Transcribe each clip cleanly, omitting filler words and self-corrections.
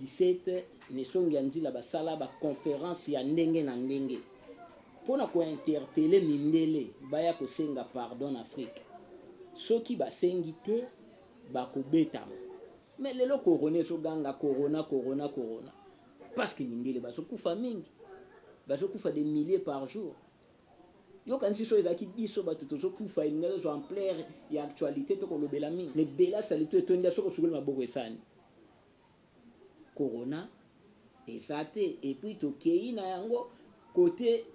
2017 nesongi anzila basala ba conférence ya ndenge na ndenge pona ko interpeller mindele baya ko senga pardon Afrique soki basengi te bakobetama mais lelo corona so ganga corona parce que mindele basokufa mingi basokufa des milliers par jour yo kanisi so ezaki biso bato tozokufa ingazo zo ampleur ya actualité to kolobela mingi mais bela salito etonda soko sukulu maboko esani corona esate et puis tokei na yango côté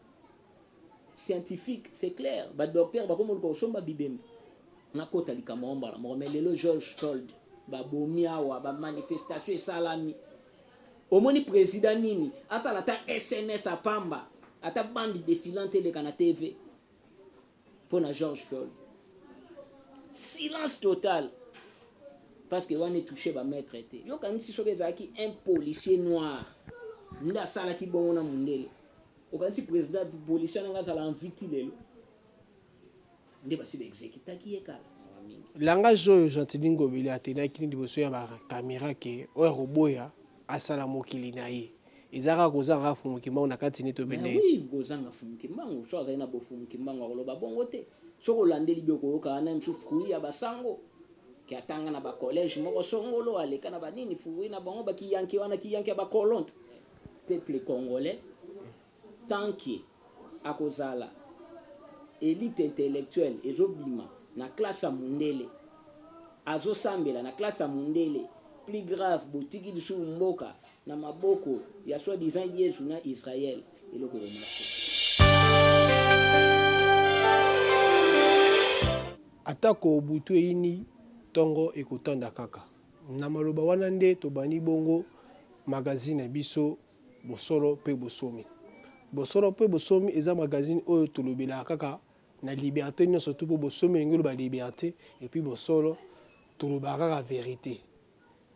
scientifique c'est clair ba docteur ba komo ko somba bibembe na kota likamomba la mais lelo George Floyd ba bomiawa ba manifestation salami omoni président nini asala ta SMS a pamba ata bande défilante de kana TV pour na George Floyd silence total parce que on est touché ba maître traité yo kanisi soke zaki un policier noir nda sala ki bongo na mundele o kanisi président policier nga sala en victime nde basi exécuta ki ekala langage oyo Gentili Ngobele atenaki liboso ya ba caméra ke o roboya asala mokili na ye ezaka kozanga fumuki mbango na kati ni to bende oui kozanga fumuki mbango so azali na bofumuki mbango akoloba bongo te soko landeli bioko yoka na msu fruit ya basango ki atanga na ba collège moko songolo aleka na banini fruit na bango ba kiyanki wana kiyanki ba kolonte peuple congolais tant que akozala élite intellectuelle ezobima na classe mundele azosambela na classe mundele plus grave botiki disu mboka na maboko ya soi-disant Yesu na Israël eloko yo marché atako butu ini tongo ekotanda kaka na maloba wana nde tobani bongo magazine biso bosolo pe bosomi eza magazine oyo tolobela kaka na liberté nyonso surtout po bosomi ngelo ba liberté et puis bosolo tolobaka la vérité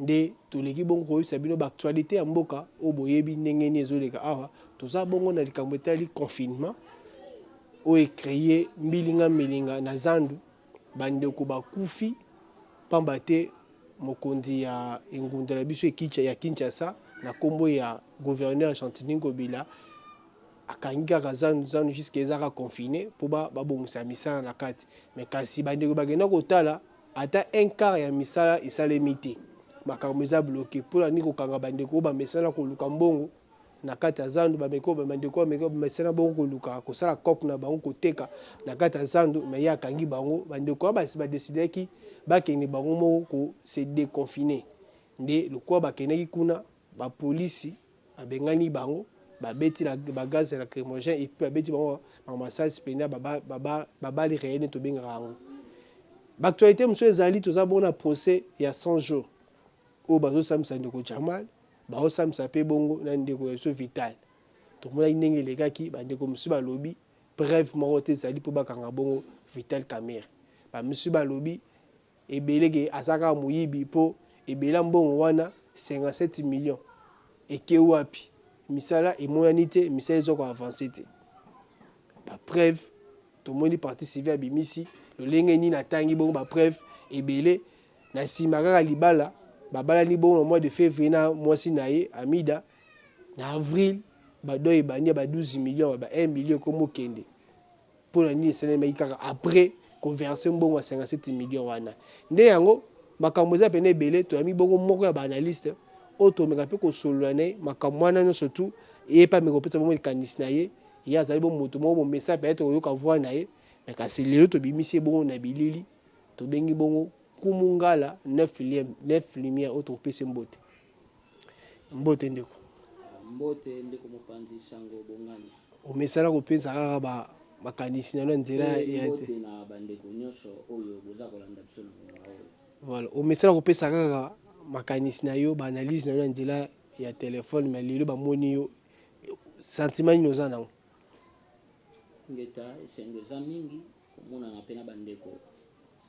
nde toleki bongo koyebisa bino baactualité ya mboka oyo boyebi ndenge nini ezoleka awa toza bongo na likambo etali confinement oyo ekreye mbilinga na zandu bandeko bakufi pamba te mokonzi ya engunda na biso ya Kinshasa na kombo ya gouverneur Gentili Ngobele akangi kaka zandu jusqu'à ezaka confiné po babongisa misala na kati mais kasi bandeko bagenda kotala ata un quart ya misala esalemi te makambo eza bloqué mpona nini kokanga bandeko bamesana koluka mbongo na kati ya zandu bandeko bamesana bongo koluka kosala cope na bango koteka na kati ya zandu me ye akangi bango bandeko basi badesidaki bakende bango moko se déconfiner nde lokola bakendaki kuna bapolisi babengani bango babeti na bagaz lacrymogène et puis babeti bango mamasasi pena babali réel tobengaka yango baactualité mosusu ezali toza bongo na procès ya 100 jours oyo bazosamisa ndeko Jamal bazosamisa mpe bongo na ndeko Yesu Vital tomonaki ndenge elekaki bandeko mosusu balobi preuve moko te ezali mpo bakanga bongo Vital Kamerhe bamosusu balobi ebeleke azaka moyibi mpo ebela mbongo wana 57 millions eke wapi misala emonani te misala ezoko avance te bapreuve tomoni partie civile abimisi lolenge nini atangi bongo bapreuve ebele na nsima kaka libala babalani bongo na mois de février na mwasi na ye Amida na avril bado ebandi ba 12 millions ba 1 million komokende mpona nini esalemaki kaka après conversion mbongo ya 57 millions wana nde yango makambo eza pene ebele toyami bongo moko ya baanalyste oyo tomeka mpe kosolola na ye makambo wana nyonso tu ye mpe ameka kopesa bongo likanisi na ye ye azali bo moto moko bomesa peut-être koyoka voi na ye me kasi lelo tobimisi ye bongo na bilili tobengi bongo Kumungala 9 lumière oyo topesi mbote ndeko mopanzi sango bongani omesala kopesa kaka makanisi na nzela ya te na bandeko nyonso oyo boza kolanda biso na voilà omesala kopesa kaka makanisi na yo baanalyse na yo na nzela ya telefone mais lelo bamoni yo sentiment nini oza nango ngeta esengo eza mingi komonana mpe na bandeko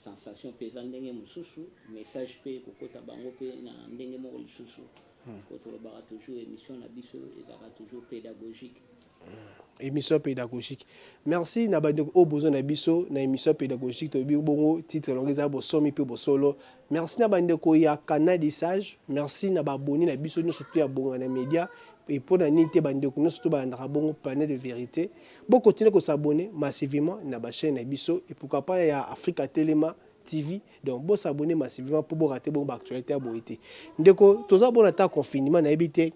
sensation mpe eza ndenge mosusu message mpe kokota bango mpe na ndenge moko lisusu po tolobaka toujours émission na biso ezalaka toujours pédagogique émission pédagogique. Merci na bande au besoin na biso na émission pédagogique to bi bongo titre longeza bo somi pe bo solo. Merci na bande ko ya canal des sages. Merci na ba abonné na biso no surtout ya bongo na média et pour na nité bande ko no surtout ba ndra bongo panel de vérité. Bon continuer ko s'abonner massivement na ba chaîne na biso et pourquoi pas ya Africa Telema TV. Donc bon s'abonner massivement pour bon rater bon actualité à boité. Ndeko toza bon ata confinement na habité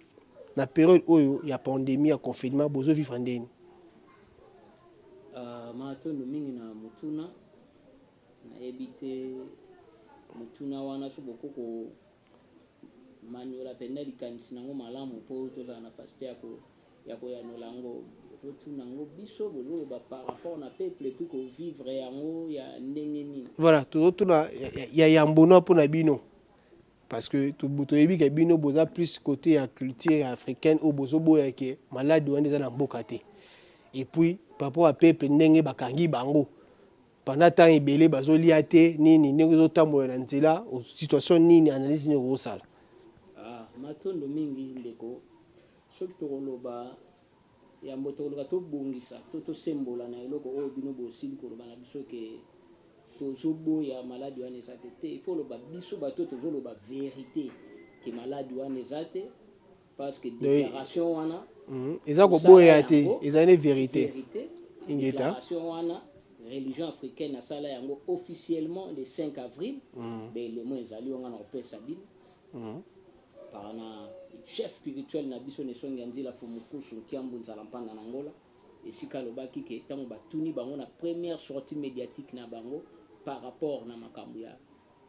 na période où il y a pandémie, il y a confinement, bozo vivre ndeni. Matondo mingi na mutuna na ebite mutuna wana so bokoko manyola penda likanisi nango malamu po toza na faste yako ya nolango totuna ngo biso bozo ba par rapport na peuple puis ko vivre yango ya ndenge nini. Voilà, totuna ya yambono pour na bino. Parce que tout botoyebi ke bino boza plus côté ya culture africaine au bozo boya ke malade wana za na mboka te. Et puis par rapport à peuple ndenge bakangi bango pendant temps ebele bazolia te nini ndenge zotambola na nzela situation nini analyse ni rosala. Matondo mingi ndeko soki tokoloba ya mbotoloka tobongisa to sembola na eloko oyo bino bosili koloba na biso ke tozobo ya maladi wana eza te il faut loba biso bato tozoloba vérité ke maladi wana eza te parce que déclaration wana eza koboya te eza ne vérité déclaration wana religion africaine asala yango officiellement le 5 avril ben le mois ezali wana opesa bino par na chef spirituel na biso ne songi nzila fumukusu kiambu nzala mpanda na ngola esika lobaki ke tango batuni bango na première sortie médiatique na bango par rapport na makambo ya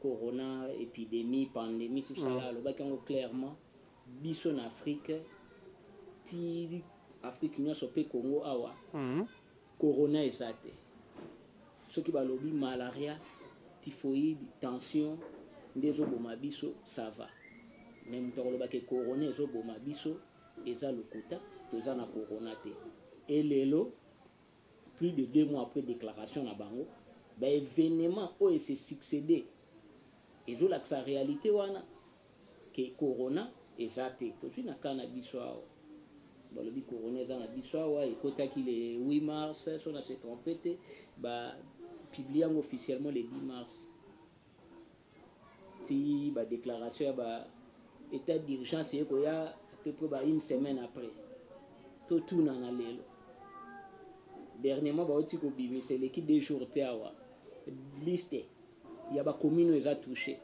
corona épidémie pandémie tout ça là lobaki yango clairement biso na Afrique ti Afrique nyonso pe Congo awa corona eza te soki balobi malaria typhoïde tension ndezo boma biso ça va mais muto lobaki corona ezo boma biso eza lokuta toza na corona te et lelo plus de 2 mois après déclaration na bango ba événement oyo se succédé ezo la sa réalité wana ke corona eza te tozwi na kana biso awa balobi corona eza na biso awa ekotaki le 8 mars so na se trompé te ba publié officiellement le 10 mars ti ba déclaration ya ba état d'urgence ekoya à peu près une semaine après tout tuna na lelo dernièrement ba oti ko bimise l'équipe des jours te awa liste ya ba commune eza touché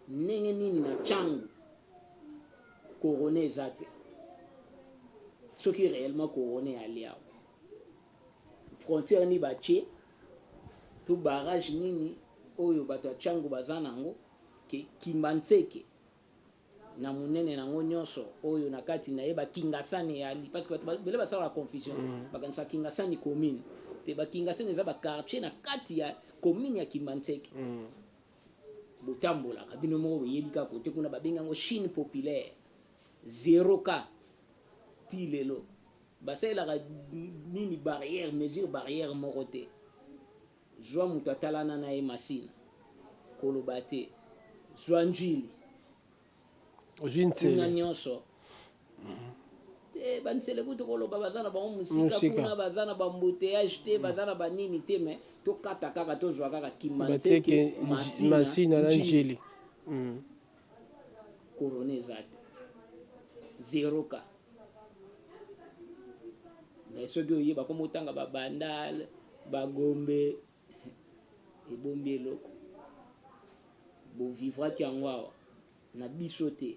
ndenge nini na changu corona eza te soki réellement corona ali awa frontière ni batie tout barrage nini oyo bato ya changu baza nango ke kimbantseke na munene nango nyonso oyo na kati na ye bakingasani ali parce que bele basala la confusion bakanisa kingasani commune te bakingasani eza ba quartier na kati ya commune ya Kimbantseke botambola kabino moko boyebi ka kote kuna babenga ngo Chine populaire 0 cas ti lelo basela ka nini barrière mesure barrière moko te zwa mutatalana na e masina koloba te zwa njili kuna nyonso bansele kutu koloba bazana ba musika kuna bazana ba embouteillage te bazana ba nini te mais to kata kaka to zwa kaka Kimbantseke masina na njili corona ezate 0 cas mais soki oyeba komo tanga ba bandal ba gombe ebombi eloko bo vivra ki yango awa na biso te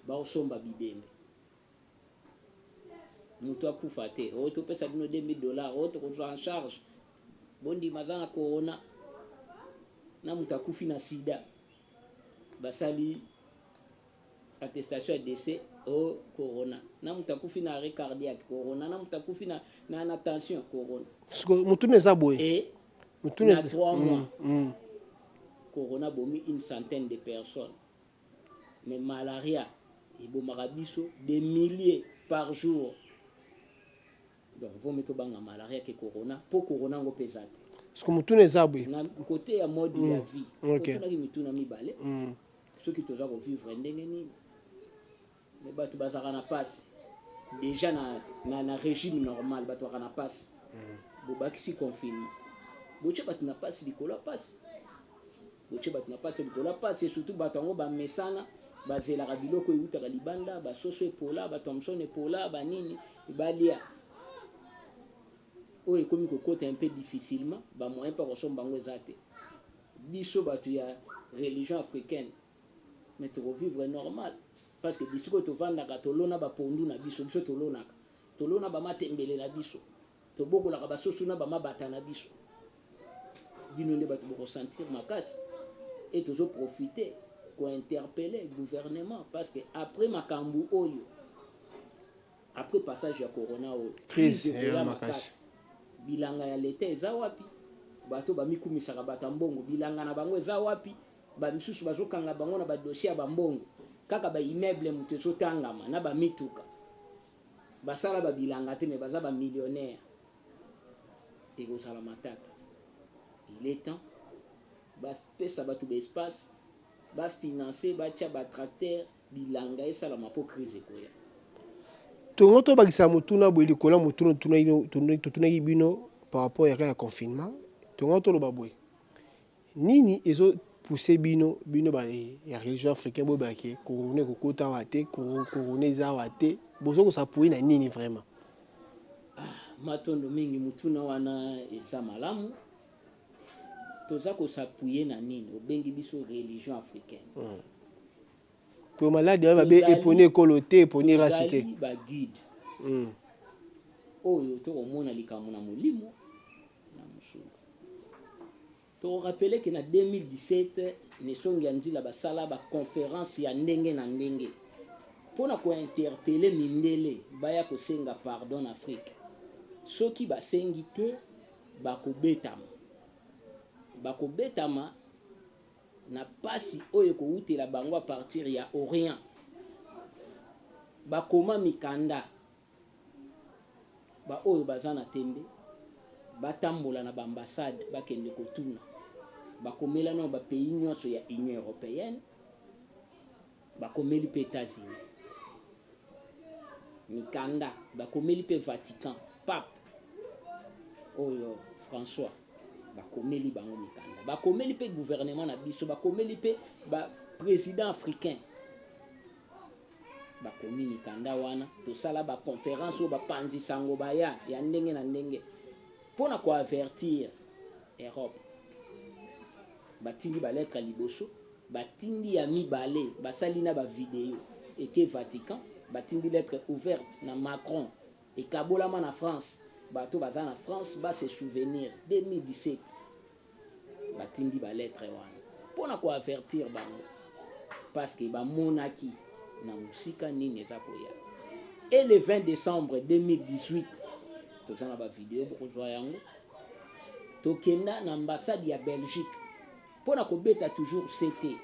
baosomba bibembe mutu akufa te oyo topesa bino $2000 oyo tokozwa en charge bondima aza na corona na mutu akufi na sida basali attestation ya décès o corona na mutu akufi na arrêt cardiaque corona na mutu akufi na tension corona mutu neza boye na 3 mois corona bomi une centaine de personnes mais malaria ebomaka biso des milliers par jour donc vaut mieux banga malaria que corona pour corona ngo pesate parce que mutu neza boye na côté ya mode ya vie côté na mituna mibale ceux qui toza ko vivre ndenge nini mais bato bazaka na passe déjà na régime normal bato kana passe bobakisi confinement boche bato na passe likolo passe boche bato na passe likolo passe et surtout bato ngo ba mesana bazelaka biloko eutaka libanda basoso epola batomson epola banini balia oyo ekomi kokota un peu difficilement bamoyen mpa kosomba bango eza te biso bato ya religion africaine mais tokovivre normal parce que bisiko tovandaka tolona bapondu na biso biso tolona bamatembele na biso tobokolaka basoso na bamabata na biso bino nde bato bokosentir makasi et tozoprofite kointerpeller gouvernement parce que après makambu oyo après passage ya corona oyo crise ya makasi bilanga ya leta eza wapi bato bamikumisaka bato mbongo bilanga na bango eza wapi bamisusu bazokanga bango na badossier ya bambongo kaka baimmeuble moto ezotangama na bamituka basala babilanga te me baza bamillionnaire ekozala matata il est temps bapesa bato baespace bafinance batya batracteur bilanga esalama mpo crise ekoya tongo tobakisa motuna boye likola motuna totunaki bino par rapport ya confinement tongo toloba boye nini ezopousse bino ya religion africaine boye bake korone ekokota awa te korone eza awa te bozokosapuye na nini vraiment matondo mingi motuna wana eza malamu toza kosapuye na nini obengi biso religion africaine po maladi oyo babe eponi ekolo te eponi rasi te baguide oyo tokomona likambo na molimo na mosulu tokorapele ke na 2017 nesongi ya nzila basala baconférence ya ndenge na ndenge mpona kointerpele mindele baya kosenga pardon na afrique soki basengi te bakobetama na pasi oyo koutela bango a partir ya orient bakoma mikanda oyo baza na tembe batambola na baambassade bakende kotuna bakomela na bapays nyonso ya union européenne bakomeli mpe États-Unis mikanda bakomeli mpe Vatican pape oyo François bakomeli bango mikanda bakomeli mpe gouvernement na biso bakomeli mpe président africain bakomi mikanda wana tosala baconférence oyo bapanzisango baya ya ndenge na ndenge mpona koavertir Europe batindi balettre liboso batindi ya mibale basali na bavideo ete Vatican batindi lettre ouverte na Macron ekabolama na France bato baza na France se souvenir 2017 batindi balettre wana mpona koavertir bango parce que bamonaki na musika nini eza koya et le 20 décembre 2018 toza na bavideo bokozwa yango tokenda na ambassade ya Belgique mpona kobeta toujours CT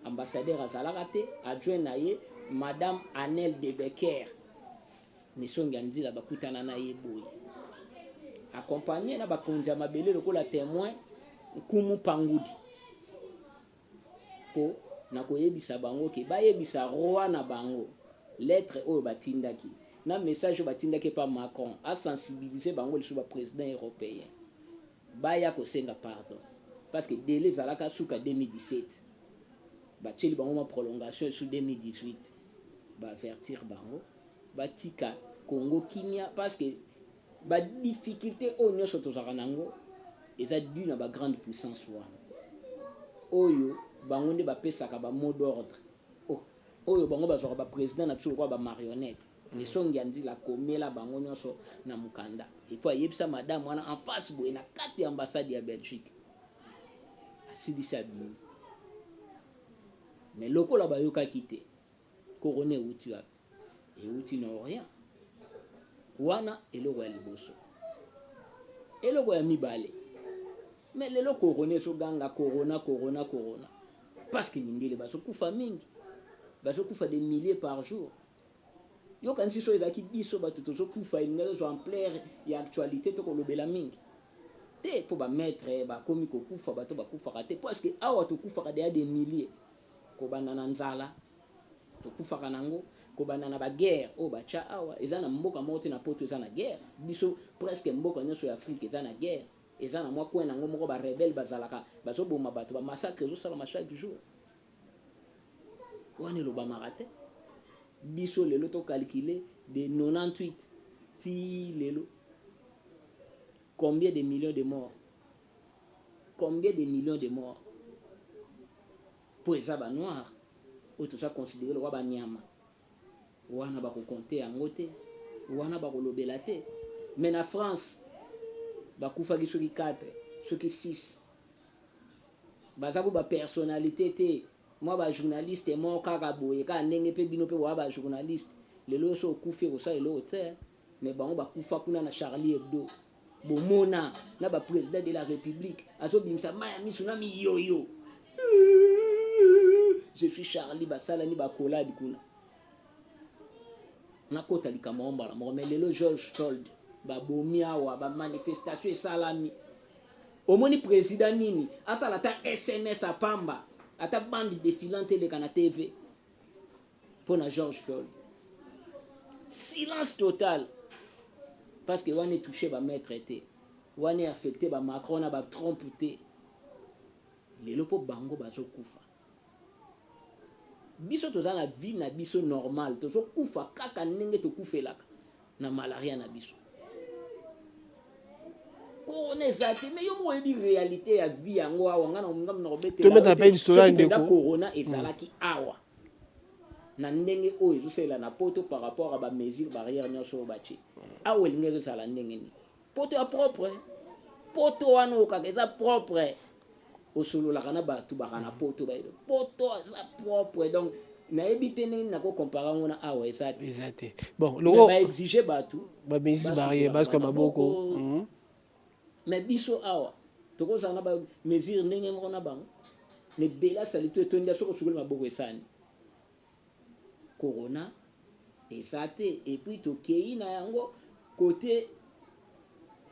ambassadeur azalaka te adjoint na ye madame Annelle de Becker nesongi ya nzila bakutana na ye boye accompagné na bakonzi ya mabele lokola témoin nkumu pangudi po na koyebisa bango ke bayebisa roi na bango lettre oyo batindaki na message oyo batindaki pa Macron a sensibiliser bango lisu ba président européen baya kosenga pardon parce que délai zalaka suka 2017 batieli bango ma prolongation sur 2018 avertir bango batika Congo Kinya parce que ba difficulté oyo nyonso tozaka nango eza dû na ba grande puissance wana oyo bango nde bapesaka ba mot d'ordre oyo bango bazwaka ba président na biso kwa ba marionnette nesongi ya nzila komela bango nyonso na mukanda epo ayebisa madame wana en face boye na kati ya ambassade ya Belgique asilisi abimi mais lokola bayokaki te korone euti wapi euti na orient wana eloko ya liboso eloko ya mibale mais lelo korone soganga corona parce que mindele bazokufa mingi bazokufa des milliers par jour yokanisi so ezaki biso bato tozokufa elinga zo ampleur ya actualité tokolobela mingi te po bametre bakomi kokufa bato bakufaka te parce que awa tokufaka deya des milliers kobanda na nzala tokufaka nango kobana na baguerre oyo batya awa eza na mboka moko te na poto eza na guerre biso presque mboka nyonso ya afrique eza na guerre eza na mwa coin nango moko barebele bazalaka bazoboma bato bamassacre ezosalama chaque jour wana elobamaka te biso lelo tocalcule de 98 ti lelo combien de millions de morts po eza banoir oyo toza considéré lokwa banyama wana bakokonte yango te wana bakolobela te mais na France bakufaki soki 4 soki 6 baza ko bapersonnalité te mwa bajournaliste mo kaka boye kaka ndenge mpe bino mpe boya bajournaliste lelo so okufi ekosala eloko te mais bango bakufa kuna na Charlie Hebdo bomona na baprésident de la république azobimisa maya miso na miyoyo je suis Charlie basalani bakoladi kuna nakota likambo mbala moko mais lelo George Floyd babomi awa bamanifestation esalami omoni président nini asala ata SMS apamba ata bande défilante eleka na TV mpona George Floyd silence total parce que wana touché bamaître te wana affecté bamacron na batrompe te lelo mpo bango bazokufa biso toza na vie na biso normal tozokufa kaka ndenge tokufelaka na malaria na biso corona eza te mais yo moko oyebi réalité ya vie yango awa nga na kobetela corona ezalaki awa na ndenge oyo ezosalela na poto par rapport à bamesure barrière nyonso oyo batie awa elingaki ezala ndenge nini poto ya propre poto wana okaka eza propre osololaka na bato baka na poto bayebi poto eza propre donc nayebi te ndenge nakokompara ngo na awa eza te bon baexige bato bamesure barrière basika maboko mais biso awa tokozala na bamesure ndenge moko na bango mais bela sali to etondi soko osukoli maboko esani corona eza te et puis tokei na yango côté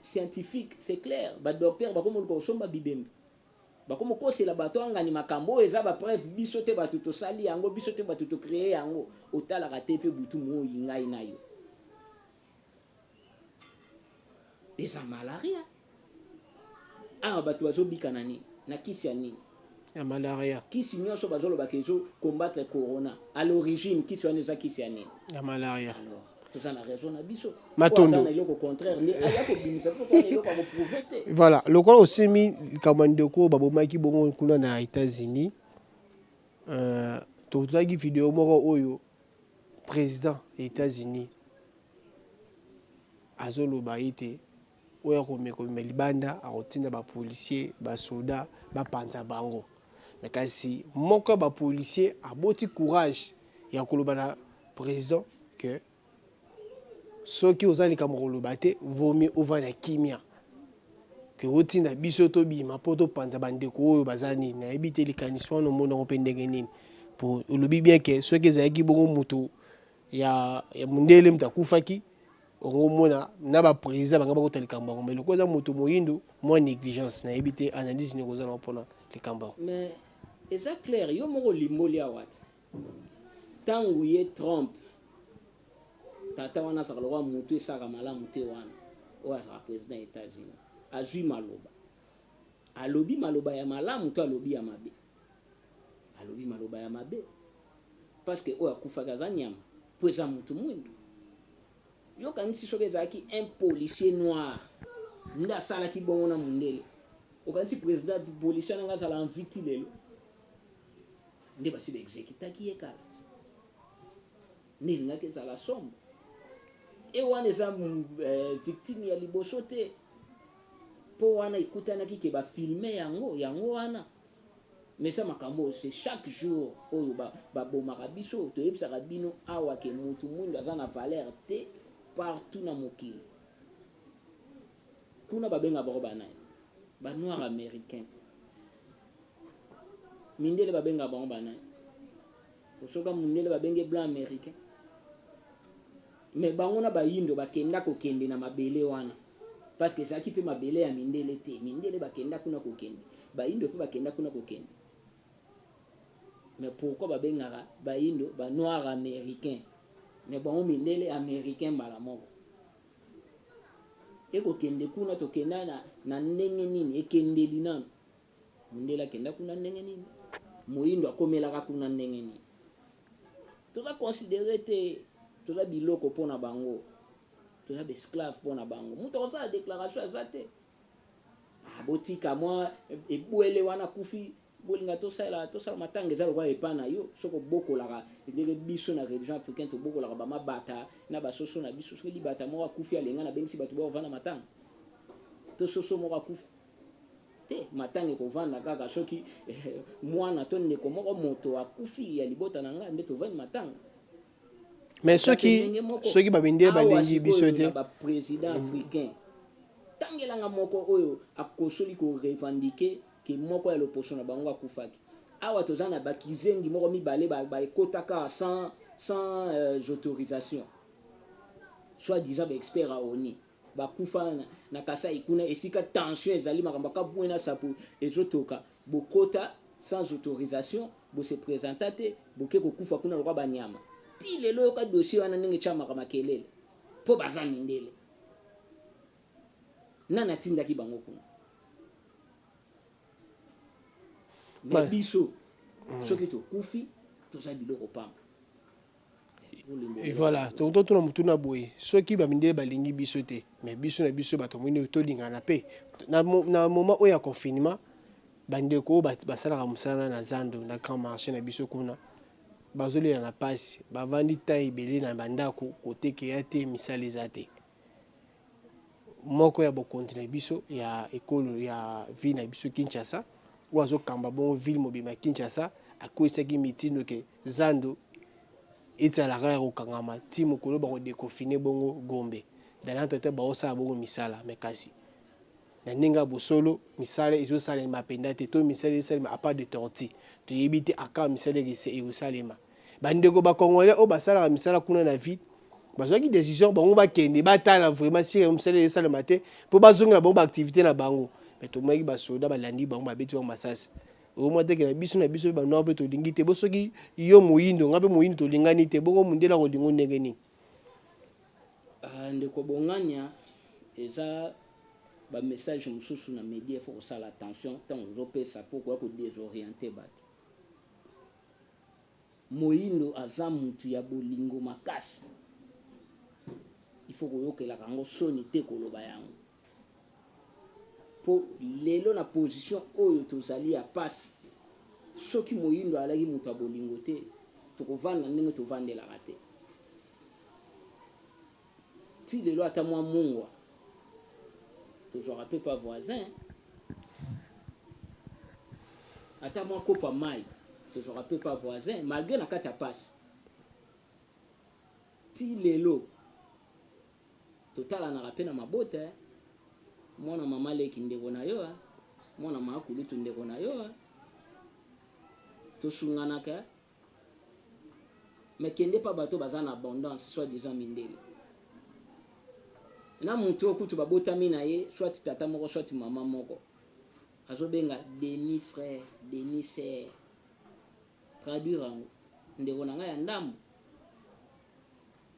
scientifique c'est clair badocteur bakomoluka kosomba bibembe bakomokosela bato angani makambo oyo eza bapreuve biso te bato tosali yango biso te bato tocreye yango otalaka te mpe butu moi ngai na yo eza malaria awa bato bazobika na nini na kisi ya nini ya malaria kisi nyonso bazolobaka ezo combattre corona à l'origine kisi wana eza kisi ya nini ya malaria alors toza na raison na biso matondo na eloko contraire ni aya kobimisa po tona eloko akoprouve te voilà lokola osemi likambo ndeko babomaki bongo kuna na États-Unis tozaki video moko oyo président ya États-Unis azoloba ete oyo akomema libanda akotinda bapolisier basoda bapanza bango mais kasi moko ya bapolisier aboti courage ya koloba na président que soki oza likambo koloba te vomi ova na kimia ke otinda biso tobima mpo topanza bandeko oyo baza nini nayebi te likanisi wana omonango mpe ndenge nini po olobi bien ke soki ezalaki bongo moto ya mundele moto akufaki ongomona na baprésident banga bakota likambo yango mais loko eza moto moyindo mwa négligence nayebi te analyse ndenge oza nango mpona likambo yango mais eza clair yo moko limboli awa te ntango ye Trump tata wana azalaka lokwa motu esaka malamu te wana oyo azalaka président ya États-Unis azwi maloba alobi maloba ya malamu to alobi ya mabe alobi maloba ya mabe parce que oyo akufaka aza nyama po eza motu mwindu yokanisi soki ezalaki un policier noir nde asalaki bongo na mundele okanisi président policier nanga azala enviti lelo nde basi baexekitaki ye kala nde elingaki ezala sombo e wana eza victime ya liboso te mpo wana ekutanaki ke bafilme yango wana mais ça makambo c'est chaque jour oyo babomaka biso toyebisaka bino awa ke motu mwindu aza na valeur te partout na mokili kuna babenga bango banani banoir américain mindele babenga bango banani osoka mindele babenge blanc américain mais bango na bayindo bakenda kokende na mabele wana parce que ezalaki mpe mabele ya mindele te mindele bakenda kuna kokende bayindo mpe bakenda kuna kokende mais pourquoi babengaka bayindo banoir américain mais bango mindele américain mbala moko ekokende kuna tokenda na ndenge nini ekendeli nano mindele akenda kuna ndenge nini moyindo akomelaka kuna ndenge nini toza considéré te toza biloko mpona bango toza besclave mpona bango moto akosala déclaration aza te botika mwa ebwele wana kufi bolinga tosala matanga eza lokwa epa na yo soko bokolaka ndenge biso na religion africaine tobokolaka bamabata na basoso na biso soki libata moko akufi alenga na bengisi bato bakovanda matanga to soso moko akufi te matanga ekovanda kaka soki mwana to ndeko moko moto akufi ya libota na ngai nde tovandi matanga mais soki babende balengi biso te baprésident africain tangelanga moko oyo akosoli korevendike ke moko ya l'opposition na bango akufaki awa toza na bakizengi moko mibale baekotaka sans autorisation soit disant baexpert a oni bakufa na Kasai kuna esika tension ezali makambo akabwena sapo ezotoka bokota sans autorisation bose présenta te boke kokufa kuna lokwa banyama ti lelo yoka dossier wana ndenge chamaka makelele po baza mindele nana tindaki bango kuna mais biso soki tokufi toza biloko pamba et voilà tonto na mutu na boye soki bamindele balingi biso te mais biso na biso bato mwini tolingana pe na moment oyo ya confinement bandeko basalaka mosala na zando na grand marché na biso kuna bazolela na pasi bavandi temps ebele na bandako kotekeya te misala eza te moko ya bokonzi na biso ya ekolo ya ville na biso Kinshasa oyo azokamba bongo ville mobima ya Kinshasa akwesaki mitindo ke zando ezalaka ya kokangama ti mokolo bakodekofine bongo Gombe dalanta te baosala bongo misala me kasi na ndenge ya bosolo misala ezosalema mpenza te to misala ezosalema a part de torti toyebi te aka misala ekosalema bandeko bakongolais oyo basalaka misala kuna na ville bazwaki décision bango bakende batala vraiment sire misala ezosalema te mpo bazongela bango baactivité na bango mais tomonaki basoda balandi bango babeti bango masasi omwa teke na biso banoir mpe tolingi te bo soki yo moyindo nga mpe moyindo tolingani te bongo mondela kolingo ndenge nini ndeko bonganya eza bamessage mosusu na média faut kosala attention ntango ozopesa mpo koya kodésoriente bato moyindo aza mutu ya bolingo makasi il faut koyokelaka yango soni te koloba yango po lelo na position oyo tozali ya pasi soki moyindo alaki mutu ya bolingo te tokovanda ndenge tovandelaka te ti lelo ata mwa mungwa tozwaka mpe pa voisin ata mwa kopa mai tozwaka mpe pa voisin malgré na kati ya pasi ti lelo totalanaka mpe na mabota mwana mama leki ndeko na yo mwana mama kulutu ndeko na yo tosunganaka mais kende pa bato baza na abondance soit disant mindele na mutu okutu babotami na ye soit tata moko soit mama moko azobenga demi frère demi sœur traduire yango ndeko na ngai ya ndambo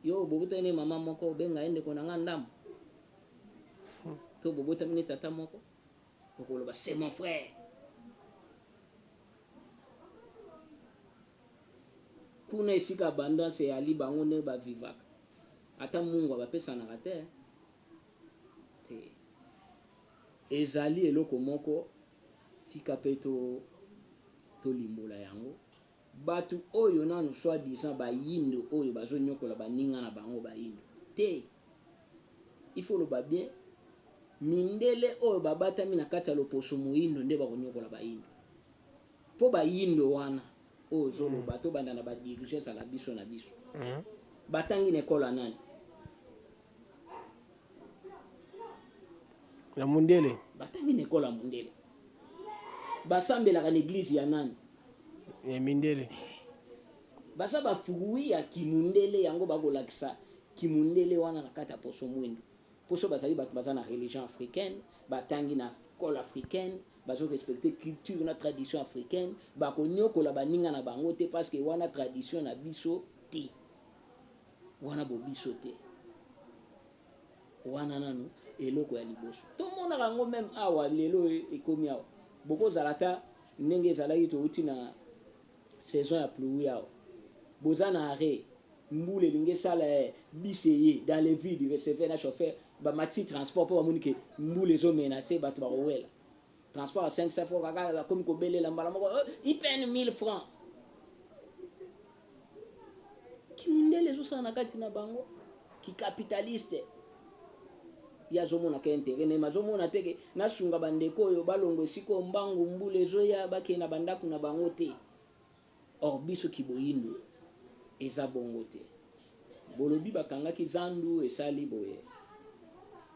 yo bobotami mama moko obenga ye ndeko na ngai ndambo to bobotami ne tata moko okoloba c'est mon frère kuna esika abondance eyali bango nde bavivaka ata mungu abapesanaka te ezali eloko moko tika mpe tolimbola yango bato oyo nanu soit disant bayindo oyo bazonyokola baninga na bango bayindo te il faut loba bien mindele oyo babatami na kati ya loposo moyindo nde bakonyokola bayindo mpo bayindo wana oyo zoloba to banda na badirige ezala biso na biso batangi na ekola nani na mundele batangi na ekola mundele basambelaka na église ya nani ya mindele baza bafurui ya kimundele yango bakolakisa kimundele wana na kati ya poso mwindo poso bazali bato baza na religion africaine batangi na école africaine bazo respecter culture na tradition africaine bakonyokola baninga na bango te parce que wana tradition na biso te wana bobiso te wana nanu eloko ya liboso tomonaka yango meme awa lelo ekomi awa bokozala ta ndenge ezalaki touti na saison ya pluie awa boza na arrêt mbula elingi esala bisi eye dans les villes receveur na chauffeur bamati transport mpo bamoni ke mbula ezomenase bato bakowela transport ya 500 francs kaka bakomi kobelela mbala moko ipene 1000 francs kimundele ezosala na kati na bango kikapitaliste ya azomona ke intere me azomona teke nasunga bandeko oyo balongo esika mbangu mbula ezoya bakende na bandako na bango te or biso kiboyindo eza bongo te bolobi bakangaki zandu esali boye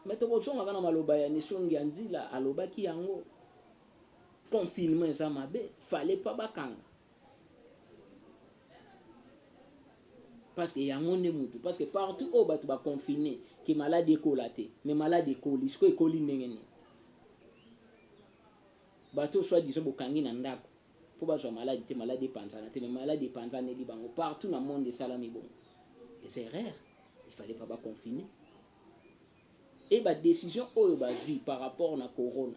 me tokozongaka na maloba ya nisongi ya nzila alobaki yango confinement eza mabe fale pa bakanga parce que yango nde mutu parce que partout oyo bato baconfine ke maladi ekola te mais maladi ekoli sikoyo ekoli ndenge nini bato soit disant bokangi na ndako mpo bazwa maladi te maladi epanzana te mais maladi epanzaneli bango partout na monde esalami bongo eza erreur il fallait pas baconfine e badécision oyo bazwi par rapport na corona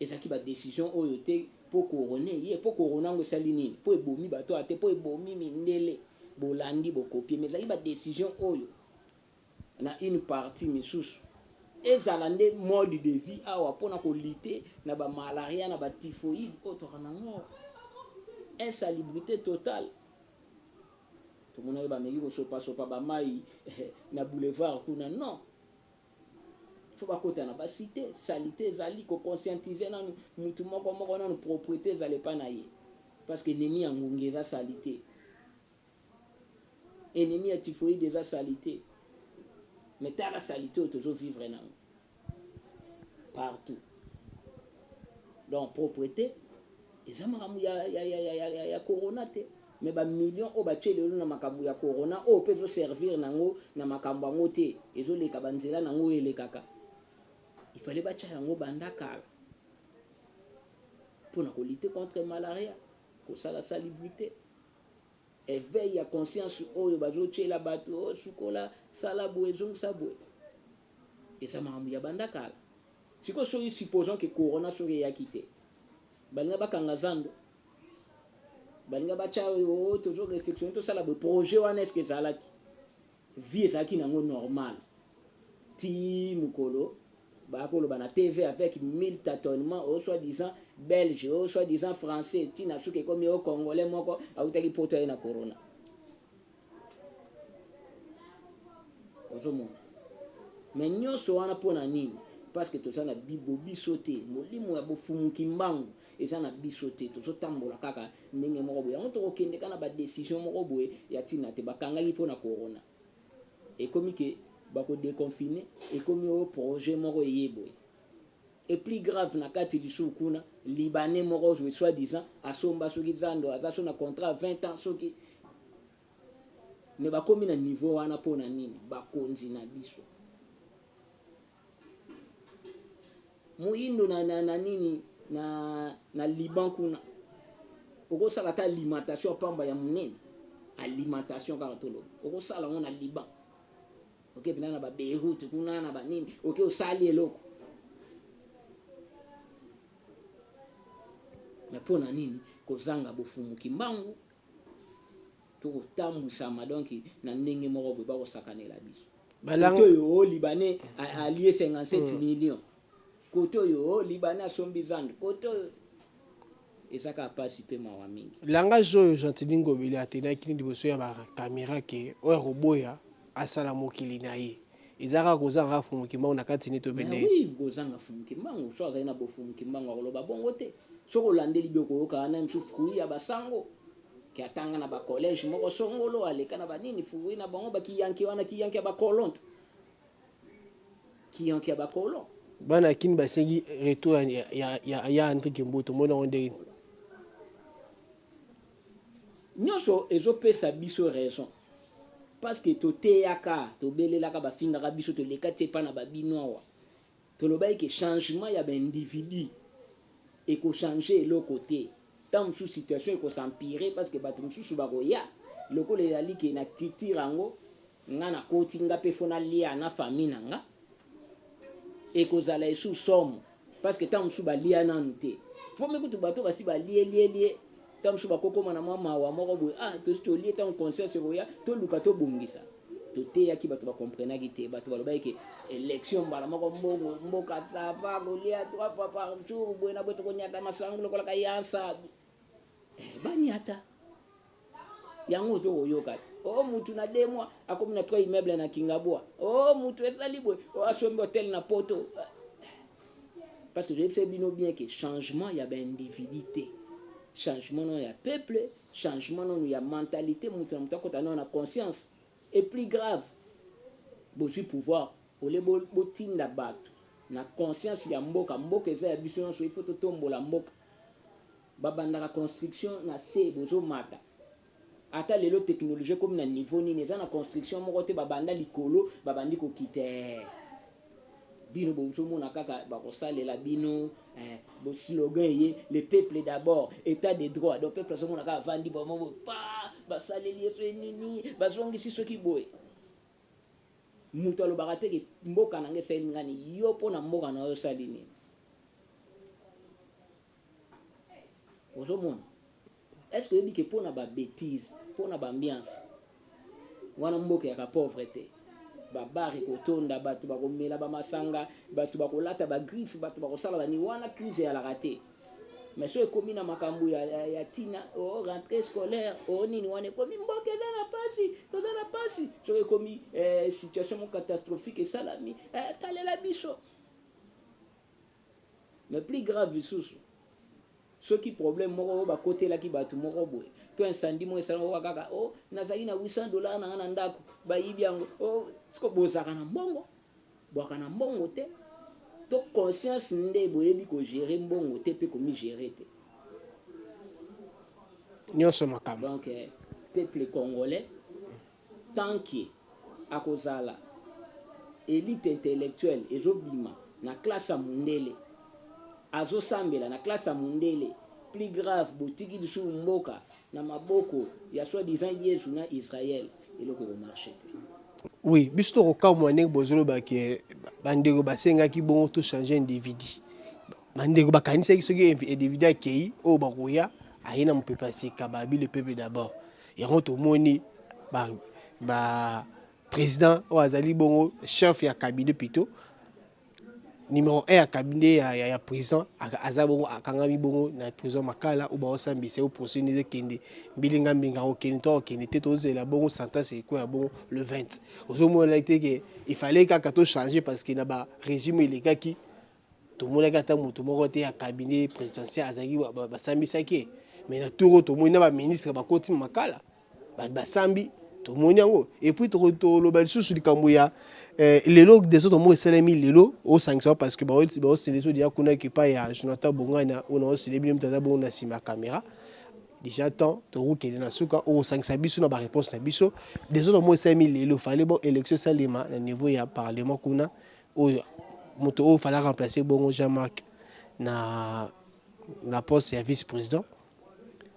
ezalaki badécision oyo te mpo corona ye mpo corona yango esali nini mpo ebomi bato ate mpo ebomi mindele bolandi bokopie mais ezalaki badécision oyo na une partie misusu ezala nde mode de vie awa mpona kolite na bamalaria na batyphoïde oyo toka nango insalubrité totale tomonaki bameki kosopasopa bamai na boulevard kuna non faut bakota na basite salite ezali kokonscientize nanu mutu moko nanu propriété ezala epa na ye parce que ennemi ya ngungi eza salite ennemi ya typhoïde eza salite mais tala salite oyo tozovivre nango partout donc propriété eza makambo ya corona te mais bamillion oyo batie lelo na makambo ya corona oyo mpe ezoservir nango na makambo yango te ezoleka banzela nango oyo elekaka il fallait batia yango banda kala mpona kolite contre malaria kosala salubrité éveil ya conscience oyo bazotiela bato oyo sukola sala boye ezongisa boye eza makambo ya banda kala sikoyo soki supposons ke corona soki eyaki te balinga bakanga zando balinga batia oyo tozoréflexionne tosala boye projet wana eske ezalaki vie ezalaki nango normal ti mokolo bakoloba na tv avec 1000 tâtonnements au soi-disant belge au soi-disant français tina soki ekomi o congolais moko autaki poto ye na corona ozomona mais nyonso wana mpona nini parce que toza na biso te molimo ya bofumuki mbangu eza na biso te tozotambola kaka ndenge moko boye yango tokokende kaka na badécision moko boye ya ntina te bakangaki mpona corona ekomi ke bakodéconfine ekomi oyo projet moko eye boye et plus grave na kati lisusu kuna libanais moko soi disant asomba soki zando aza so na contrat 20 ans soki me bakomi na niveau wana mpona nini bakonzi na biso moyindo na nini na Liban kuna okosala ta alimentation pamba ya monene alimentation kaka tolo okosala ngo na Liban ok pena na ba Beirut kuna na banini ok osali eloko mais mpona nini kozanga bofumuki mbangu tokotambwisama donc na ndenge moko boye bakosakanela biso kote oyo libanais alie 57 millions kote oyo libanais asombi zando kote oyo ezaka pasi mpe mawa mingi langage oyo Gentili Ngobele atenaki liboso ya bakamera ke oyo akoboya asala mokili na ye ezaka kozanga fumuki mbangu na kati nini tobende oui kozanga fumuki mbangu so azali na bofumuki mbangu akoloba bongo te soko olandeli biloko oyokaa na msu fruit ya basango ke atanga na bacollège moko songolo aleka na banini fruit na bango bakiyanki wana kiyanki ya bacolonte kiyanki ya bacolon bana kini basengi retour ya André Kimbutu mona onde nyonso ezopesa biso raison parce que toteyaka tobelelaka bafingaka biso toleka te epa na babino awa tolobaki ke changement ya baindividu ekochange eloko te ntango mosusu situation ekosampire parce que bato mosusu bakoya lokola ezali ke na culture yango nga na koti nga pe fona lia na famille na nga ekozala esu somo parce que tant msuba lia nanu te faut me kutu bato basi ba lie tant msuba kokoma na mama wa moko boy to lie tant conscience roya to luka to bongisa to te yaki bato ba comprendre ki te bato ba loba ke élection bala moko mbongo mboka sava ko lia trois fois par jour boy na boto ko nyata masango lokola ka yansa bani ata yango to oyoka mutu na 2 mois akomi na 3 immeuble na Kingabwa mutu esali boy asombi hotel na Poto parce que je sais bien que changement il y a ben individualité changement il y a peuple changement il y a mentalité mutu na conscience et plus grave bosi pouvoir ole botinda bato na conscience ya mboka eza ya biso nyonso il faut totombola mboka babandaka construction na se bozo mata ata lelo technologie comme na niveau nini eza na construction moko te babanda likolo babandi kokite bino bozomona kaka bakosalela bino bo slogan ye le peuple d'abord état de droit donc peuple azomona kaka vandi bomo pa basaleli efe nini bazongisi soki boye mutu alobaka te ke mboka nange esali ngani yo mpo na mboka na yo osali nini ozomona est-ce que oyebi ke mpo na babétise mpo na baambiance wana mboka yaka pauvreté babare kotonda bato bakomela bamasanga bato bakolata bagriffe bato bakosala bani wana crise eyalaka te mais so ekomi na makambo ya tina rentrée scolaire nini wana ekomi mboka eza na pasi toza na pasi so ekomi situation mo catastrophique esalami talela biso mais plus grave lisusu soki problème moko bakotelaki bato moko boye to incendie mo esala moko kaka nazali na $800 na nga na ndako bayibi yango siko bozaka na mbongo bwaka na mbongo te to conscience nde boyebi ko gérer mbongo te pe komi gérer te nyonso makambo donc peuple congolais tant que akozala élite intellectuelle ezobima na classe ya mundele azosambela na classe ya mundele plus grave botiki lisu mboka na maboko ya soi-disant Yesu na Israël eloko ekomarche te. Oui, biso tokokamwa ndenge bozoloba ke bandeko basengaki bongo to changer individu bandeko bakanisaki soki individu akei oyo bakoya aye na mopepe asika babi le peuple d'abord yango tomoni président oyo azali bongo chef ya cabinet plutôt numéro 1 ya cabinet ya président aza bongo akangami bongo na président Makala ou baosambisa o procédure kende mbilinga mbinga okende to okende te tozela bongo sentence eko ya bongo le 20 ozomona ite ke il fallait kaka to changer parce que na ba régime elekaki tomona kata moto moko te ya cabinet présidentiel azaki basambisaki mais na turo tomona ba ministre bakoti Makala basambi tomoni yango et puis toloba lisusu likambo ya lelo des autres mots esalemi lelo au sanction parce que ba seleso dia kuna ki pa ya Jonathan Bongana on a célébré mtaza bon na sima caméra déjà temps to rukele na suka au sanction biso na ba réponse na biso des autres mots esalemi lelo fallait bon élection salema na niveau ya parlement kuna o moto o fallait remplacer bongo Jean-Marc na poste ya vice-président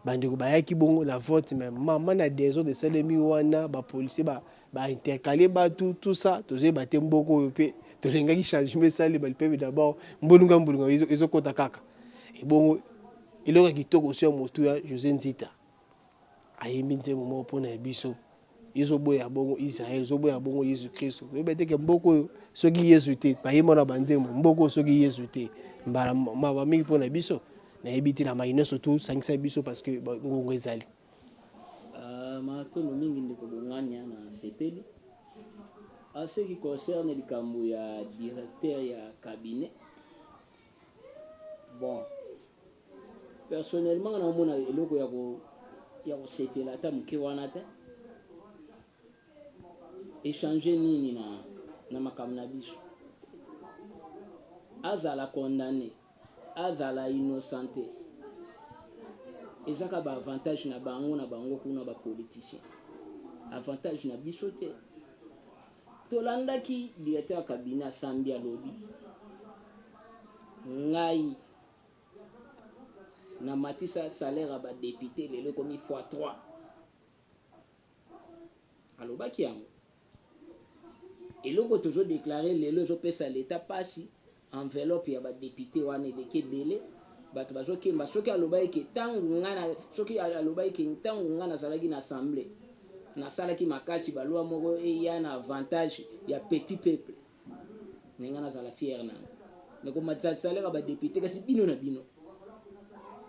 bandeko bayaki bongo la vote mais maman na des autres de salemi wana ba policier ba intercaler ba tout ça tozé baté mboko pe to lengaki changement ça le peuple d'abord mbonunga izo kota kaka et bongo eloko kitoko sur motu ya José Nzita ayembi nzembo mo pona biso izo boya bongo Israël zo boya bongo Jésus Christ e bete ke mboko soki Yesu te bayemo na banzembo mboko soki Yesu te mbala ma mingi pona biso na ebiti na maina surtout sangisa biso parce que ngongo ezali matono mingi ndeko bonganya na sepeli à ce qui concerne likambo ya directeur ya cabinet bon personnellement na mona eloko ya ko sepela ta muke wana te échanger nini na makambo na biso azala condamné azala innocenté ezaka ba avantage na bango kuna ba politicien avantage na biso te tolandaki directeur cabinet Sambi alobi ngai na matisa salaire ba député lelo komi x3 alobaki yango eloko tozodéclare lelo ezopesa leta mpasi enveloppe ya badepute wana eleki ebele bato bazokemba soki aloba eke ntango nga nazalaki na assemblée nasalaki makasi balwa moko eya na avantage ya petit peuple nenga nazala fiere nango mekomatisa salaire ya badepute kasi bino na bino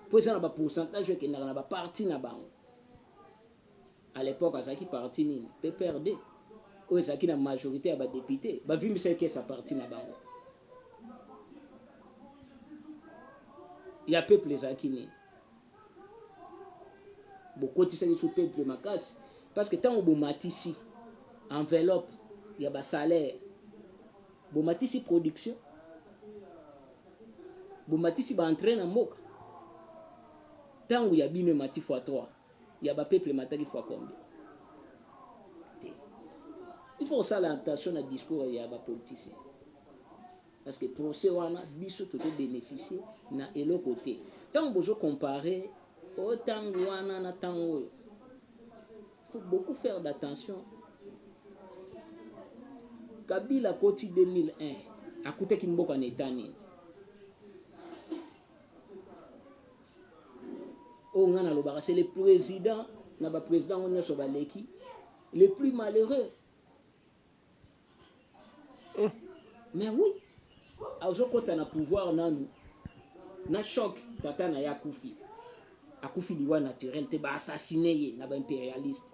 mpo eza na bapourcentage ekendaka na baparti na bango à l'époque azalaki parti nini PPRD oyo ezalaki na majorité ya badepute bavimbisaki esa parti na bango ya peuple ezalaki nini bokotisaki so peuple makasi parce que ntango bomatisi enveloppe ya basalaire bomatisi production bomatisi baentrain na mboka ntango ya bino emati fois 3 ya bapeuple emataki fois combien il faut osala attention na discours ya bapoliticien parce que procès wana biso tozobénéficie na eloko te ntango bozocompare o ntango wana na ntango oyo faut beaucoup faire d'attention. Kabila koti 2001 akutaki mboka na eta nini o nga nalobaka c'est le président na baprésident ngo nyonso baleki le plus malheureux mais oui azokota na pouvoir nanu na choc tata na ya akufi liwa naturel te baassassine ye na baimpérialiste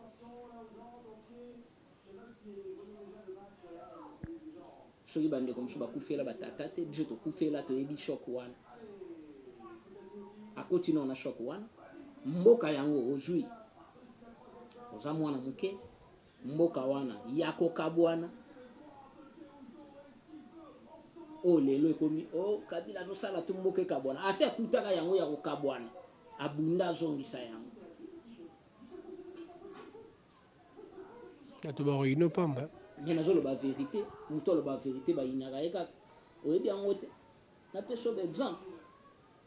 soki bandeko mosusu bakufela batata te biso tokufela toyebi choc wana akoti na choc wana mboka yango ozwi oza mwana moke mboka wana yakokabwana o lelo ekomi o Kabila azosala tu mboka ekabwana asi akutaka yango ya kokabwana abunda azongisa yango bato bakoyino pamba ye nazoloba vérité moto aloba vérité bayinaka ye kaka oyebi yango te napesa baexemple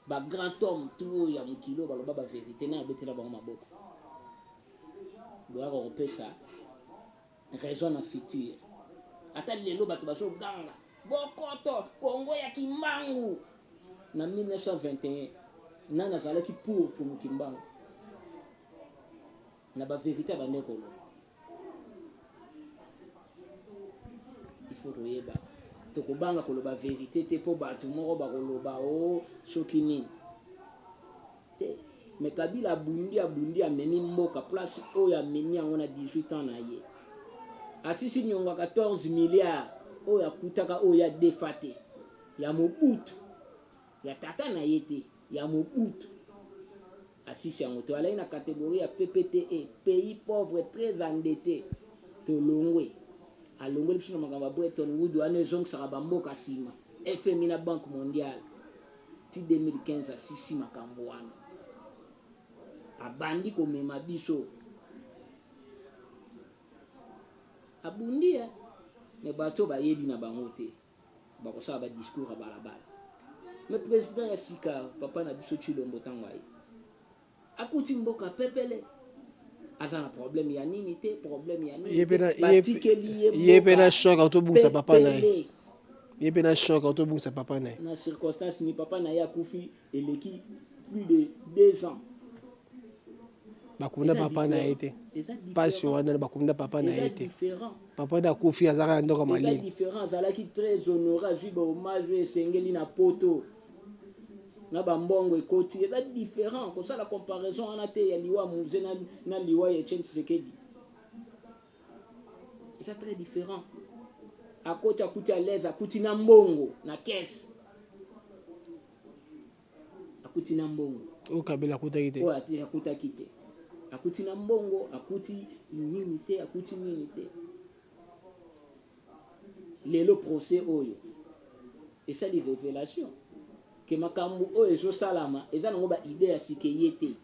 bagrand homme tu ya mokili oyo baloba bavérité na abetela bango maboko boyaka kopesa raison na future ata lelo bato bazoganga bokoto kongo ya kimbangu na 1921 nani azalaki pour fumu kimbangu na bavérité bandekolo il faut toyeba tokobanga koloba vérité te mpo bato moko bakoloba o soki nini te mais Kabila abundi amemi mboka place oyo amemi yango na 18 ans na ye asisi nyongo 14 milliards oyo akutaka oyo ya defa te ya mobutu ya tata na ye te ya mobutu asisi yango to alai na catégorie ya PPTE pays pauvre très endetté tolongwe alongwe biso na makambo ya Bretton Woods wana ezongisaka bamboka nsima FMI na Banque mondiale ti 2015 asisi makambo wana abandi komema biso abundi me bato bayebi na bango te bakosala badiscours ya balabala me président ya sika papa na biso Tshilombo ntango aye akuti mboka pepele aza na problème ya nini te problème ya nini batikeli ye pe na choc autobungisa papa na ye ye pe na choc autobungisa papa na ye na circonstance ni papa na ye akufi eleki plus de 2 ans bakunda papa na ye te pasi wana bakunda papa na ye te papa na akufi azalaka na ndoko malili eza différent azalaki très honoré azwi bahommage oyo esengeli na poto na bambongo ekoti eza différent kosala comparaison wana te ya liwa muze na liwa ya Etienne Tshisekedi eza très différent akoti akuti à l'aise akuti na mbongo na caisse akuti na mbongo oyo Kabila akutaki te oyo ati akutaki te akuti na mbongo akuti nini te akuti nini te lelo procès oyo esali révélation ke makambo oyo ezosalama eza nango baide ya sike ye te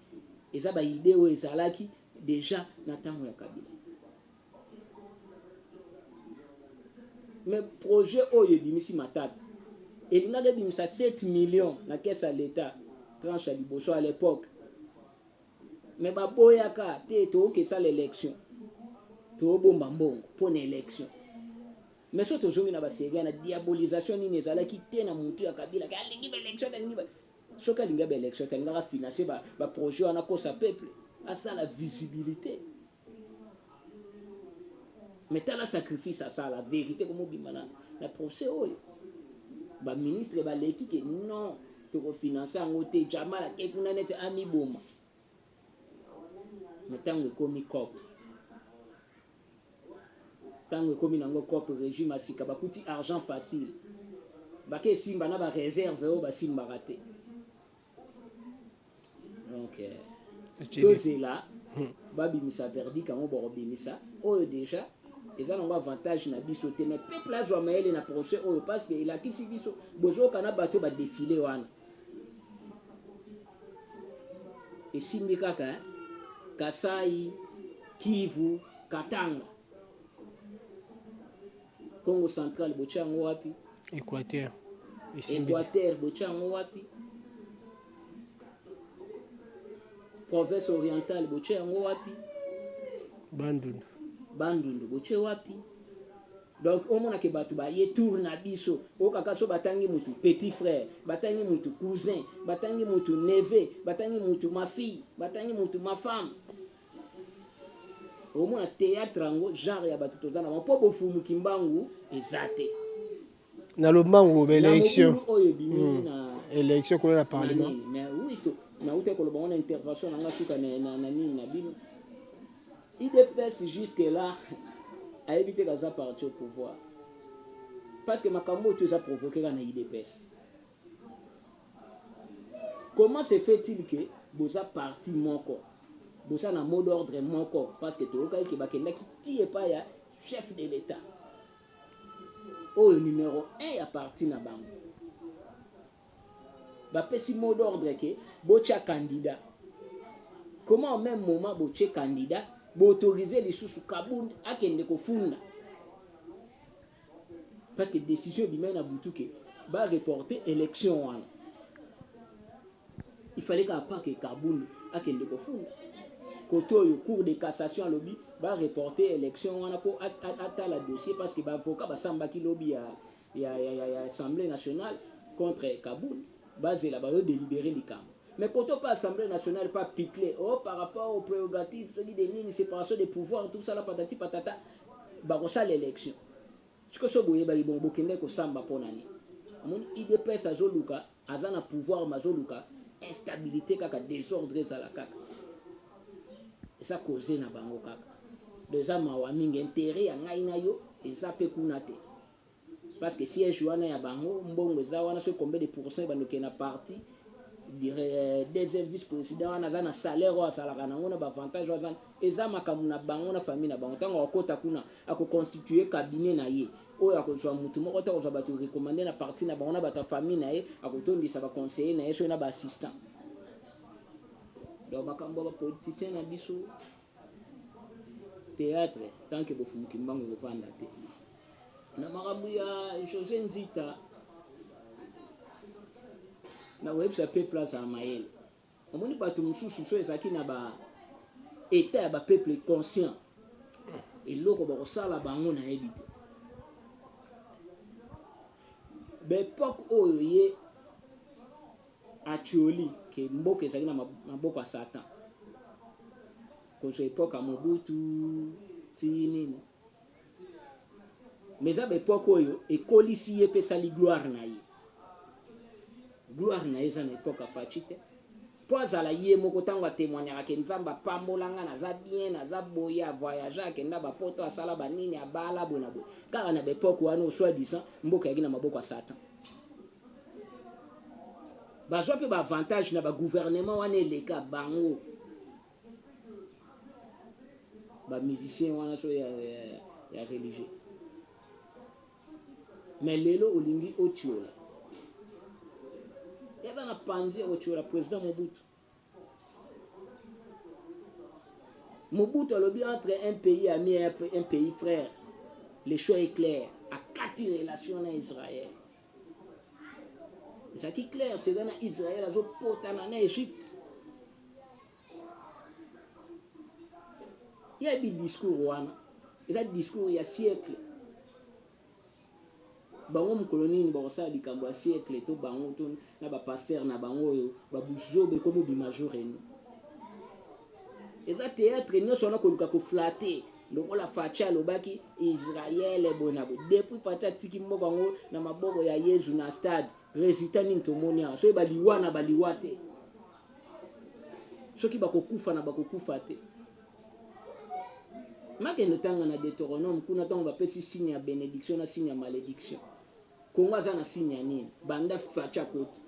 eza baide oyo ezalaki déjà na ntango ya Kabila mais projet oyo ebimisi matata elingaki ebimisa 7 millions na caisse ya l'état tranche ya liboso à l'époque mais baboyaka te tookesala élection toobomba mbongo mpo na élection mais so tozongi na basega na diabolisation nini ezalaki te na mutu ya kabila ke alingi baélection alingi soki alingi baélection alingaka financer baprojet wana kosa peuple asala visibilité mais tala sacrifice asala vérité komobima na procès oyo baministre baleki ke non tokofinanse yango te jamala ke kuna neti amiboma mais ntango ekomi cop ntango ekomi nango cop régime asika bakuti argent facile bake esimba na bareserve oyo basimbaka te donc tozela babimisa verdict yango bakobimisa oyo déjà eza nango avantage na biso te mais peuple azwa mayele na procès oyo parce que elakisi biso bozoyoka na bato badefile wana esimbi kaka Kasai, Kivu, Katanga, Congo central bocha yango wapi, Équateur bocha yango wapi, province orientale bocha yango wapi, Bandundu bocha wapi. Donc au mona ke batu ba ye tour na biso o kaka so batangi mutu petit frère, batangi mutu cousin, batangi mutu neveu, batangi mutu ma fille, batangi mutu ma femme. Au moins théâtre ango genre ya batu tozana mpo bofumu kimbangu ezate na lo mango élection oyo bimi na élection ko na parlement mais oui to na uté ko lo bona intervention na ngasuka na nini na bino IDPS jusque là a évité kaza parti au pouvoir parce que makambo tout ça provoqué na IDPS. Comment se fait-il que boza parti moko boza na mot d'ordre moko parce que tokai ke bakenda ki tie pa ya chef de l'état oyo numéro 1 ya parti na bango bapesi mot d'ordre ke bocha candidat. Comment au même moment boche candidat autoriser les sous Kaboun à kende kofunda parce que décision bi mena butuke ba reporter élection wana il fallait qu'à pas que Kaboun à kende kofunda koto yo cour de cassation lobby ba reporter élection wana pour ata la dossier parce que ba avocat ba samba ki lobby ya assemblée nationale contre Kaboun basé là ba délibérer les camps. Mais quand on pas Assemblée nationale, pas piclé, oh, par rapport aux prérogatives, celui des lignes, séparation des pouvoirs, tout ça, là, patati patata, bah, on ça l'élection. Ce que ce boye, bah, bon, bokende ko samba ponani. Mon IDPS azoluka, azana pouvoir mazoluka, instabilité kaka, désordre za la kaka. Et ça causé na bango kaka. Deux ans mawamingi intérêt ya ngai na yo, et ça peut kunate. Parce que si un jouana ya bango, mbongo za wana so combien de pourcents banoke na parti. Deuxième vice-président on a un salaire ou salaire on a avantage eza makamu na bango na famille na bango tango akota kuna ako constituer cabinet na ye oyo akozwa mutu moko ta kozwa bato recommander na parti na bango na bato famille na ye akotondisa ba conseiller na ye so na ba assistant donc makambo ba politicien na biso théâtre tant que bofumu kimbango bofanda te na makambo ya José Nzita na websa peuple à Mayel. On moni pas tout mususu so ezaki na ba état ya ba peuple conscient. Et loko ba sala bango na ebité. Be époque oyo ye atuoli ke mboka ezaki na maboko ya Satan. Ko so époque a Mobutu ti nini. Mais à époque oyo ekolisi ye pesa li gloire na ye. Gloire na eza na époque a fachite po azala ye moko tango témoignera ke nzamba pambolanga na za bien na za boya voyager akenda ba poto asala banini abala bona bo kaka na époque wana soit disant mboka yaki na maboko ya Satan bazwa pe ba avantage na ba gouvernement wana eleka bango ba musicien wana so ya religieux mais lelo olingi otiola il y a un panzi au président Mobutu. Mobutu a lobby entre un pays ami et un pays frère. Le choix est clair. À 4 relations avec Israël. Et ça qui est clair, c'est dans Israël, ils ont porté en Égypte. Il y a un discours, il y a un discours il y a siècles. bango mkoloni ba ça likambo siècle to bango to na ba pasteur na bango yo ba buzobe comme bimajore ni eza théâtre nyonso na koluka ko flatter lokola facha lobaki Israël bonabo depuis facha tiki mbo bango na maboko ya Yesu na stade résultat ni tomonia so baliwana baliwate soki bakokufa na bakokufa te makende tanga na Deutéronome kuna tango bapesi signe ya bénédiction na signe ya malédiction Kongo aza na signe ya nini banda facha koti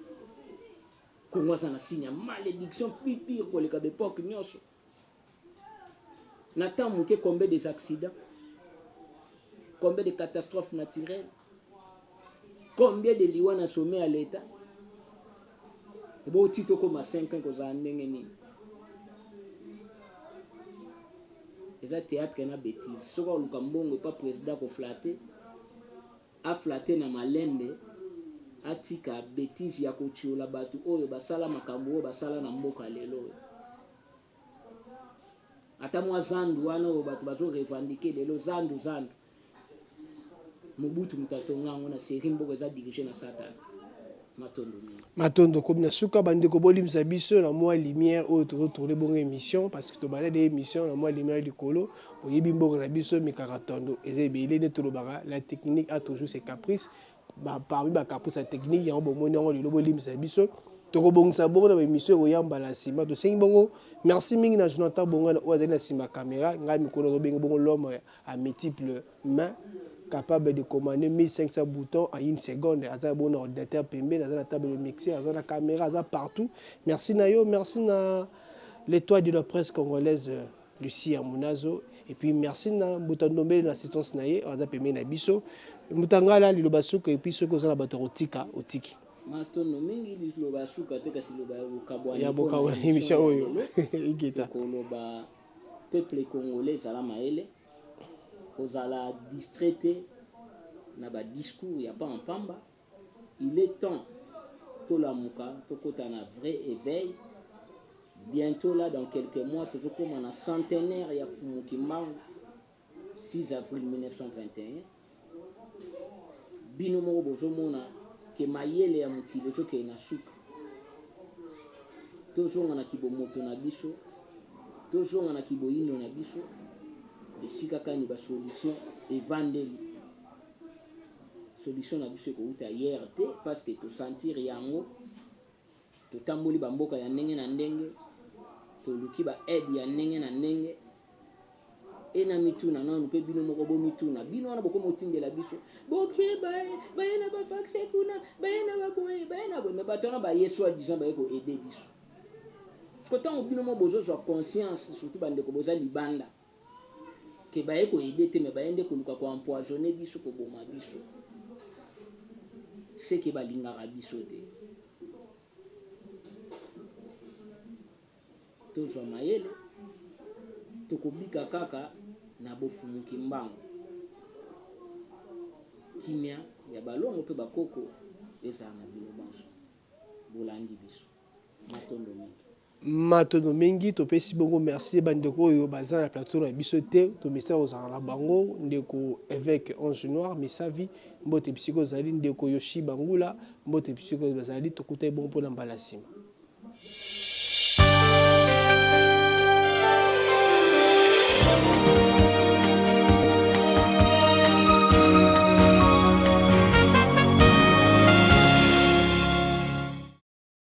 Kongo aza na signe ya malédiction plus pire koleka d'époque nyonso Nathan Mouké, combien des accidents, combien de catastrophes naturelles, combien de lions à sommet à l'État. Et bon, titre comme à 5 ans, qu'on a un n'engeni. Et ça, théâtre, n'a bêtise. Ce qu'on a le pas président qui flatté, a flatté na malembe, a tika bêtise ya kochio la batu, oh, basala makambo, basala na mboka lelo. Ata mwa zandu wana batu bazo revendiquer lelo zandu Mobutu mutatonga ngona seri mboko za diriger na Satan matondo comme na suka bande ko bolimisa biso na mwa lumière o to retourner bon émission parce que to balade des émissions na mwa lumière likolo oyebi mboko na biso mikaratondo ezebele ne to lobara la technique a toujours ses caprices parmi ba caprices technique ya bomoni ngo lo bolimisa biso tokobongisa bongo na émission oyamba la sima to sengi bongo merci mingi na Jonathan bongo na oza na sima caméra ngai mikolo to benga bongo l'homme à multiples mains capable de commander 1500 boutons en une seconde aza bon ordinateur pembe na la table de mixer aza na caméra aza partout merci nayo merci na l'étoile de la presse congolaise Lucie Amunazo et puis merci na Mbutandombe l'assistance naye aza pembe na biso mutangala lilobasuka et puis ce que za na bato otika otiki matondo mingi liloba suka te kasi loba ukabwa ya boka wa émission oyo igeta koloba peuple congolais zala maele ozala distraité na ba discours ya pas en pamba il est temps to la muka to kota na vrai éveil bientôt là dans quelques mois to comme na centenaire ya Fumuki Mbangu 6 avril 1921 bino mo bozo mona ke mayele ya mokili soki na suka tozonga na kibomoto na biso tozonga na kiboyindo na biso esika kani ba solution evandeli solution na biso kouta hier te parce que to sentir yango to tamboli ba mboka ya ndenge na ndenge to luki ba aide ya ndenge na ndenge ena mituna nanu pe bino moko bo mituna bino wana boko motindela biso boke baye na ba vaccin kuna baye na ba boye me batona ba yeso a disant baye ko aider biso pourtant bino mo bozo so conscience surtout bande ko boza libanda ke baye ko aider te me baye nde ko luka ko empoisonner biso ko boma biso c'est que balinga biso te to zo mayele tokobika kaka na Bofumuki Mbangu kimia ya balongo pe bakoko ezana na bino banso bolandi biso matondo mingi topesi bongo merci bandeko oyo baza na plateau na biso te to message ozala na bango ndeko évêque Ange Noir Misavi mbote bisiko zali ndeko Yoshi Bangula mbote bisiko bazali tokutai bongo pona mbala sima.